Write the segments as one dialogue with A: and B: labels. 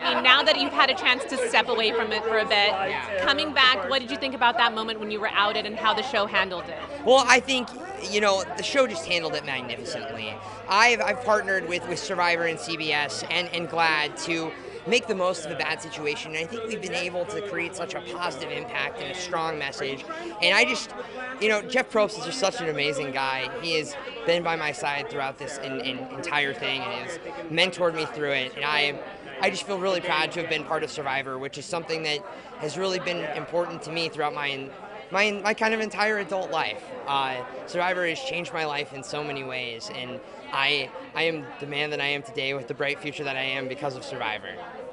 A: I mean, now that you've had a chance to step away from it for a bit, coming back, what did you think about that moment when you were outed and how the show handled it?
B: Well, I think, the show just handled it magnificently. I've partnered with Survivor and CBS and GLAAD to make the most of a bad situation. And I think we've been able to create such a positive impact and a strong message. And I just, Jeff Probst is just such an amazing guy. He has been by my side throughout this entire thing and has mentored me through it. And I just feel really proud to have been part of Survivor, which is something that has really been important to me throughout my kind of entire adult life. Survivor has changed my life in so many ways, and I am the man that I am today with the bright future that I am because of Survivor.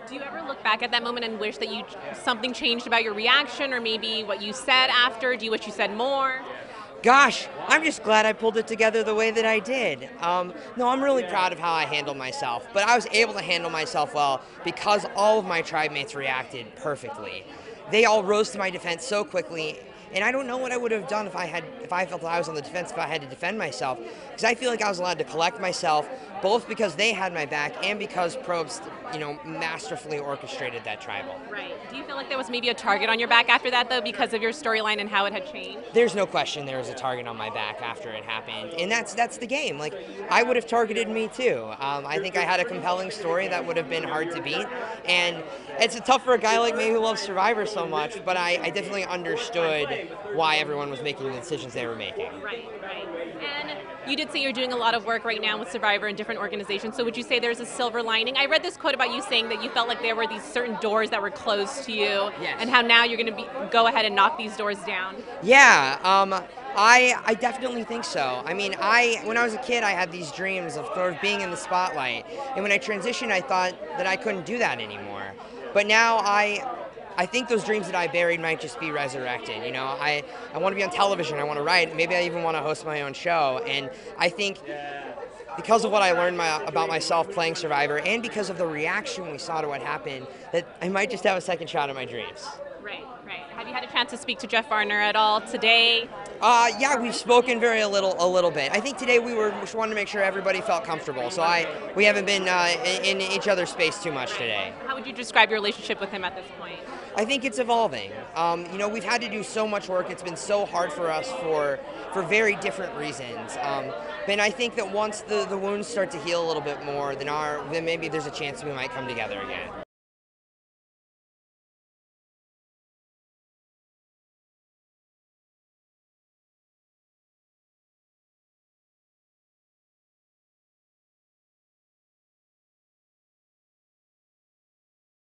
A: Do you ever look back at that moment and wish that something changed about your reaction or maybe what you said after? Do you wish you said more?
B: Gosh, I'm just glad I pulled it together the way that I did. No, I'm really proud of how I handled myself, but I was able to handle myself well because all of my tribe mates reacted perfectly. They all rose to my defense so quickly. And I don't know what I would have done if I felt I was on the defense, if I had to defend myself. Because I feel like I was allowed to collect myself, both because they had my back and because Probst, masterfully orchestrated that tribal.
A: Right. Do you feel like there was maybe a target on your back after that, though, because of your storyline and how it had changed?
B: There's no question there was a target on my back after it happened. And that's the game. Like, I would have targeted me, too. I think I had a compelling story that would have been hard to beat. And it's tough for a guy like me who loves Survivor so much, but I definitely understood why everyone was making the decisions they were making.
A: Right. And you did say you're doing a lot of work right now with Survivor and different organizations, so would you say there's a silver lining? I read this quote about you saying that you felt like there were these certain doors that were closed to you,
B: yes,
A: and how now you're going to go ahead and knock these doors down.
B: Yeah, I definitely think so. I mean, when I was a kid, I had these dreams of sort of being in the spotlight, and when I transitioned, I thought that I couldn't do that anymore. But now I think those dreams that I buried might just be resurrected. I want to be on television. I want to write. Maybe I even want to host my own show. And I think because of what I learned about myself playing Survivor and because of the reaction we saw to what happened, that I might just have a second shot at my dreams.
A: Right. Have you had a chance to speak to Jeff Varner at all today?
B: Yeah, we've spoken a little bit. I think today we just wanted to make sure everybody felt comfortable. So we haven't been in each other's space too much today.
A: How would you describe your relationship with him at this point?
B: I think it's evolving. We've had to do so much work. It's been so hard for us for very different reasons. But I think that once the wounds start to heal a little bit more, then maybe there's a chance we might come together again.